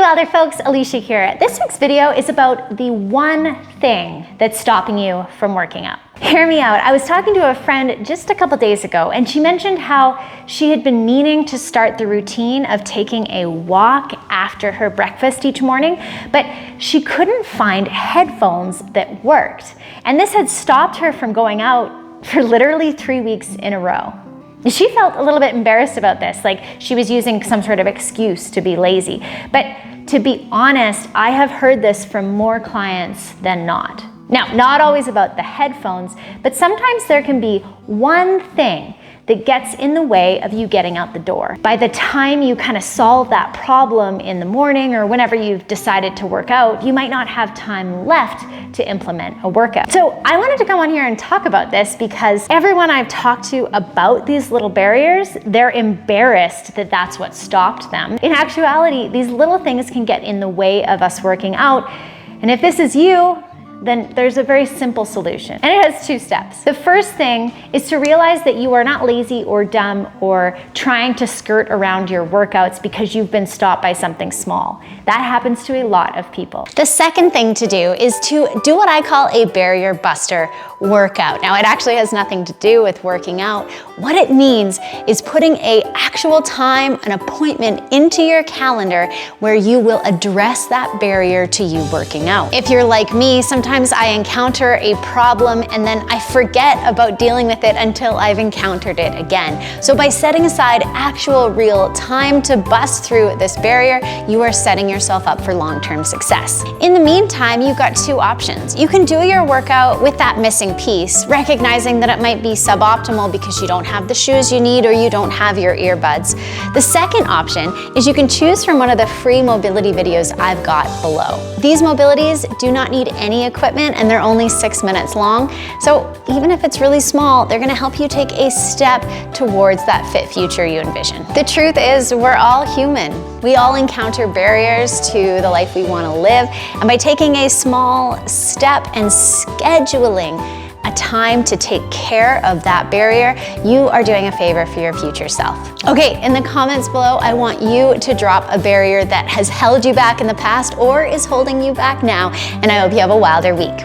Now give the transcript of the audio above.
WILDR folks, Alicia here. This week's video is about the one thing that's stopping you from working out. Hear me out. I was talking to a friend just a couple days ago and she mentioned how she had been meaning to start the routine of taking a walk after her breakfast each morning, but she couldn't find headphones that worked. And this had stopped her from going out for literally 3 weeks in a row. She felt a little bit embarrassed about this, like she was using some sort of excuse to be lazy. But to be honest, I have heard this from more clients than not. Now, not always about the headphones, but sometimes there can be one thing that gets in the way of you getting out the door. By the time you kind of solve that problem in the morning or whenever you've decided to work out, you might not have time left to implement a workout. So I wanted to come on here and talk about this because everyone I've talked to about these little barriers, they're embarrassed that that's what stopped them. In actuality, these little things can get in the way of us working out. And if this is you, then there's a very simple solution. And it has 2 steps. The first thing is to realize that you are not lazy or dumb or trying to skirt around your workouts because you've been stopped by something small. That happens to a lot of people. The second thing to do is to do what I call a barrier buster workout. Now, it actually has nothing to do with working out. What it means is putting an actual time, an appointment into your calendar where you will address that barrier to you working out. If you're like me, sometimes I encounter a problem and then I forget about dealing with it until I've encountered it again. So by setting aside actual real time to bust through this barrier, you are setting yourself up for long-term success. In the meantime, you've got 2 options. You can do your workout with that missing piece, recognizing that it might be suboptimal because you don't have the shoes you need or you don't have your earbuds. The second option is you can choose from one of the free mobility videos I've got below. These mobilities do not need any equipment and they're only 6 minutes long. So even if it's really small, they're gonna help you take a step towards that fit future you envision. The truth is we're all human. We all encounter barriers to the life we wanna live. And by taking a small step and scheduling a time to take care of that barrier, you are doing a favor for your future self. Okay, in the comments below, I want you to drop a barrier that has held you back in the past or is holding you back now, and I hope you have a wilder week.